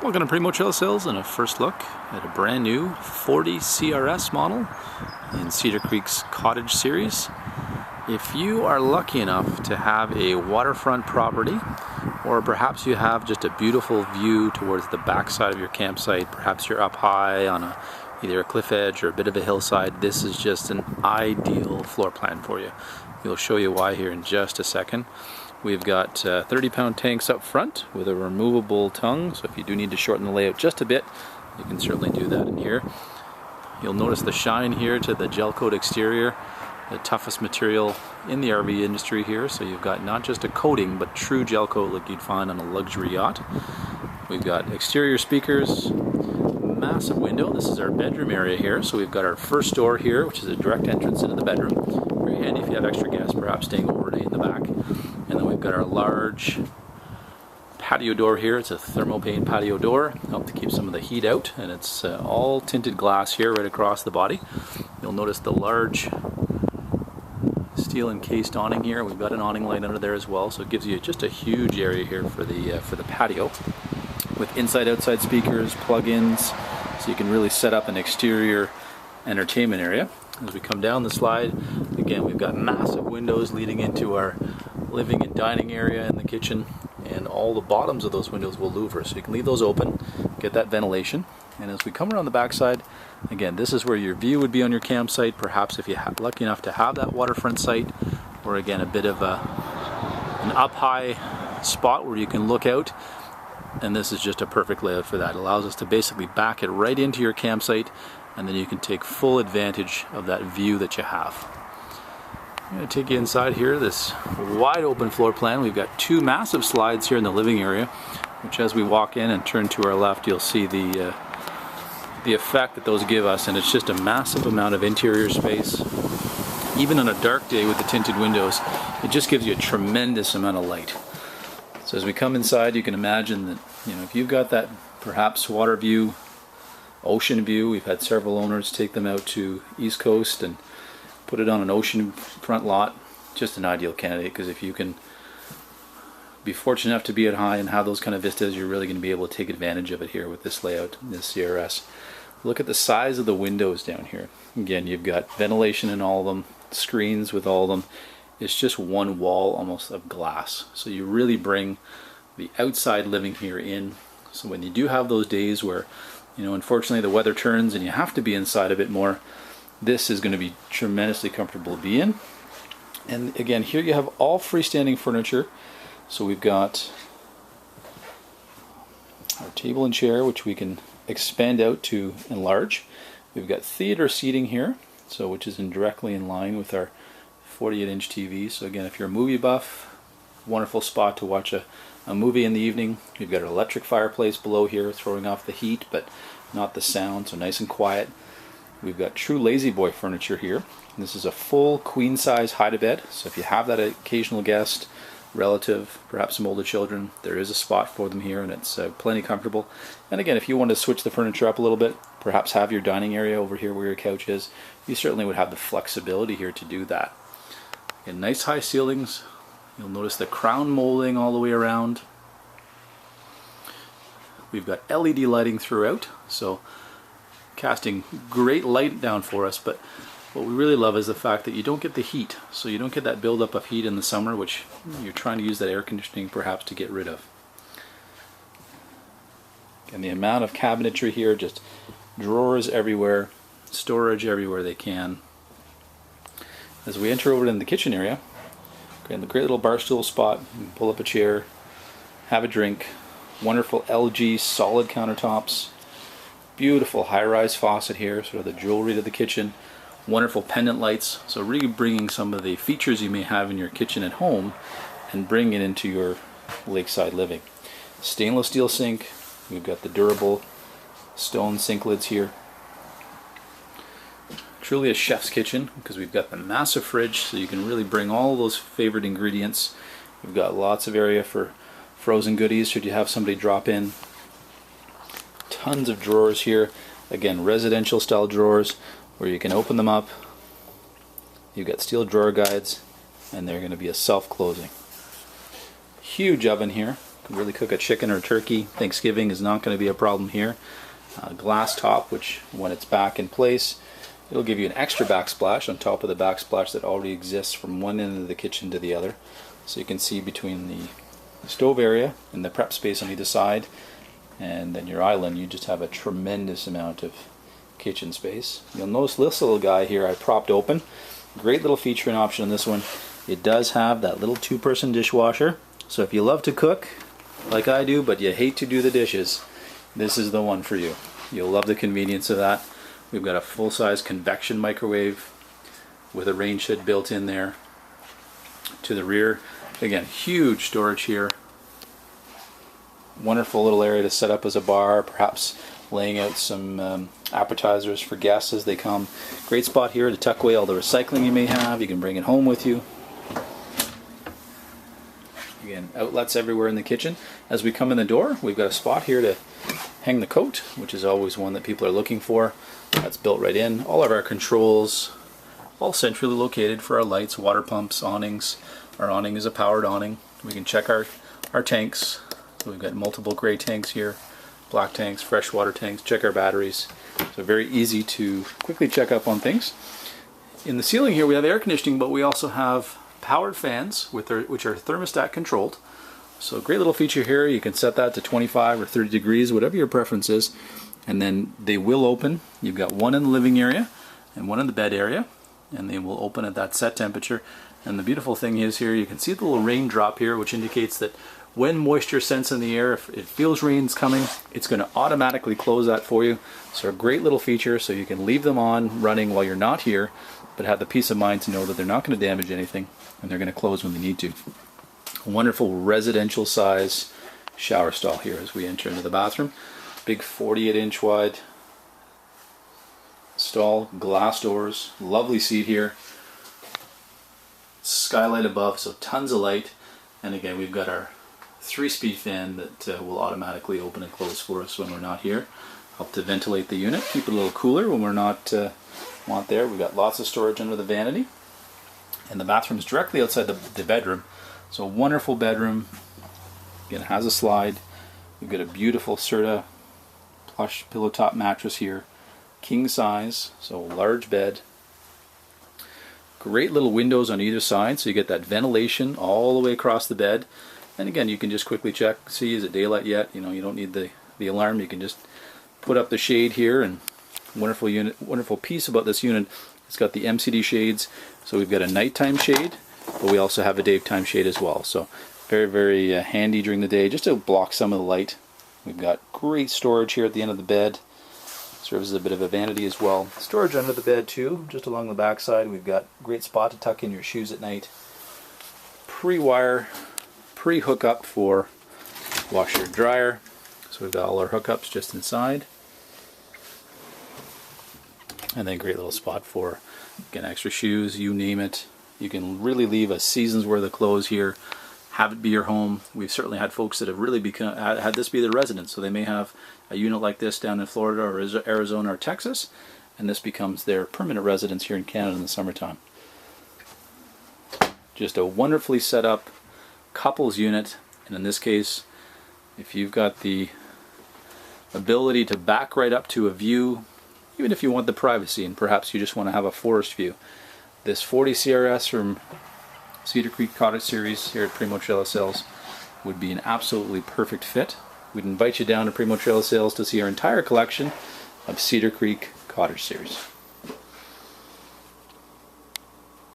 Welcome to Primo Trail Sales and a first look at a brand new 40CRS model in Cedar Creek's Cottage series. If you are lucky enough to have a waterfront property, or perhaps you have just a beautiful view towards the backside of your campsite, perhaps you're up high on either a cliff edge or a bit of a hillside, this is just an ideal floor plan for you. We'll show you why here in just a second. We've got 30-pound tanks up front with a removable tongue, so if you do need to shorten the layout just a bit, you can certainly do that in here. You'll notice the shine here to the gel coat exterior, the toughest material in the RV industry here, so you've got not just a coating but true gel coat like you'd find on a luxury yacht. We've got exterior speakers, massive window. This is our bedroom area here, so we've got our first door here, which is a direct entrance into the bedroom. Very handy if you have extra guests perhaps staying overnight in the back. And then we've got our large patio door here. It's a thermopane patio door, help to keep some of the heat out, and it's all tinted glass here right across the body. You'll notice the large steel encased awning here. We've got an awning light under there as well, so it gives you just a huge area here for the patio, with inside-outside speakers, plug-ins, so you can really set up an exterior entertainment area. As we come down the slide, again, we've got massive windows leading into our living and dining area in the kitchen, and all the bottoms of those windows will louver, so you can leave those open, get that ventilation. And as we come around the backside, again, this is where your view would be on your campsite, perhaps if you're lucky enough to have that waterfront site, or again a bit of an up high spot where you can look out, and this is just a perfect layout for that. It allows us to basically back it right into your campsite, and then you can take full advantage of that view that you have. I'm going to take you inside here, this wide open floor plan. We've got two massive slides here in the living area, which as we walk in and turn to our left, you'll see the effect that those give us, and it's just a massive amount of interior space. Even on a dark day with the tinted windows, it just gives you a tremendous amount of light. So as we come inside, you can imagine that, if you've got that perhaps water view, ocean view, we've had several owners take them out to East Coast and put it on an ocean front lot. Just an ideal candidate, because if you can be fortunate enough to be at high and have those kind of vistas, you're really going to be able to take advantage of it here with this layout, this CRS. Look at the size of the windows down here. Again, you've got ventilation in all of them, screens with all of them. It's just one wall almost of glass, so you really bring the outside living here in. So when you do have those days where unfortunately the weather turns and you have to be inside a bit more, this is going to be tremendously comfortable to be in. And again, here you have all freestanding furniture. So we've got our table and chair, which we can expand out to enlarge. We've got theater seating here, so which is directly in line with our 48-inch TV. So again, if you're a movie buff, wonderful spot to watch a movie in the evening. We've got an electric fireplace below here, throwing off the heat but not the sound, so nice and quiet. We've got true Lazyboy Furniture here. This is a full queen size hide-a-bed, so if you have that occasional guest, relative, perhaps some older children, there is a spot for them here, and it's plenty comfortable. And again, if you want to switch the furniture up a little bit, perhaps have your dining area over here where your couch is, you certainly would have the flexibility here to do that. Again, nice high ceilings. You'll notice the crown molding all the way around. We've got LED lighting throughout, so casting great light down for us, but what we really love is the fact that you don't get the heat, so you don't get that buildup of heat in the summer, which you're trying to use that air conditioning perhaps to get rid of. And the amount of cabinetry here, just drawers everywhere, storage everywhere they can. As we enter over in the kitchen area, again, the great little bar stool spot, you can pull up a chair, have a drink, wonderful LG solid countertops, beautiful high-rise faucet here, sort of the jewelry to the kitchen, wonderful pendant lights, so really bringing some of the features you may have in your kitchen at home and bring it into your lakeside living. Stainless steel sink, we've got the durable stone sink lids here. Truly a chef's kitchen, because we've got the massive fridge, so you can really bring all those favorite ingredients. We've got lots of area for frozen goodies should you have somebody drop in. Tons of drawers here, again residential style drawers where you can open them up. You've got steel drawer guides, and they're going to be a self-closing. Huge oven here, can really cook a chicken or a turkey. Thanksgiving is not going to be a problem here. Glass top, which when it's back in place, it'll give you an extra backsplash on top of the backsplash that already exists from one end of the kitchen to the other. So you can see between the stove area and the prep space on either side, and then your island, you just have a tremendous amount of kitchen space. You'll notice this little guy here I propped open. Great little feature and option on this one. It does have that little 2-person dishwasher. So if you love to cook, like I do, but you hate to do the dishes, this is the one for you. You'll love the convenience of that. We've got a full-size convection microwave with a range hood built in there to the rear. Again, huge storage here. Wonderful little area to set up as a bar, perhaps laying out some appetizers for guests as they come. Great spot here to tuck away all the recycling you may have. You can bring it home with you. Again, outlets everywhere in the kitchen. As we come in the door, we've got a spot here to hang the coat, which is always one that people are looking for. That's built right in. All of our controls, all centrally located for our lights, water pumps, awnings. Our awning is a powered awning. We can check our tanks. So we've got multiple gray tanks here, black tanks, freshwater tanks, check our batteries. So very easy to quickly check up on things. In the ceiling here we have air conditioning, but we also have powered fans which are thermostat controlled. So great little feature here. You can set that to 25 or 30 degrees, whatever your preference is, and then they will open. You've got one in the living area and one in the bed area, and they will open at that set temperature. And the beautiful thing is here, you can see the little raindrop here, which indicates that when moisture sense in the air, if it feels rain's coming, it's going to automatically close that for you. So a great little feature, so you can leave them on running while you're not here, but have the peace of mind to know that they're not going to damage anything, and they're going to close when they need to. A wonderful residential size shower stall here as we enter into the bathroom. Big 48-inch wide stall, glass doors, lovely seat here. Skylight above, so tons of light. And again, we've got our 3-speed fan that will automatically open and close for us when we're not here. Help to ventilate the unit, keep it a little cooler when we're not there. We've got lots of storage under the vanity. And the bathroom is directly outside the bedroom. So a wonderful bedroom. Again, it has a slide. We've got a beautiful Serta plush pillow top mattress here. King size, so large bed. Great little windows on either side, so you get that ventilation all the way across the bed. And again, you can just quickly check, see, is it daylight yet? You know, you don't need the alarm. You can just put up the shade here. And wonderful piece about this unit, it's got the Mcd Shades. So we've got a nighttime shade, but we also have a daytime shade as well. So very, very handy during the day, just to block some of the light. We've got great storage here at the end of the bed. Serves as a bit of a vanity as well. Storage under the bed too, just along the back side. We've got a great spot to tuck in your shoes at night. Pre-wire, pre-hookup for washer and dryer. So we've got all our hookups just inside. And then great little spot for, again, extra shoes, you name it. You can really leave a season's worth of clothes here, have it be your home. We've certainly had folks that have really had this be their residence, so they may have a unit like this down in Florida or Arizona or Texas, and this becomes their permanent residence here in Canada in the summertime. Just a wonderfully set up couples unit, and in this case, if you've got the ability to back right up to a view, even if you want the privacy and perhaps you just want to have a forest view, this 40Crs from Cedar Creek Cottage series here at Primo Sales would be an absolutely perfect fit. We'd invite you down to Primo Sales to see our entire collection of Cedar Creek Cottage series.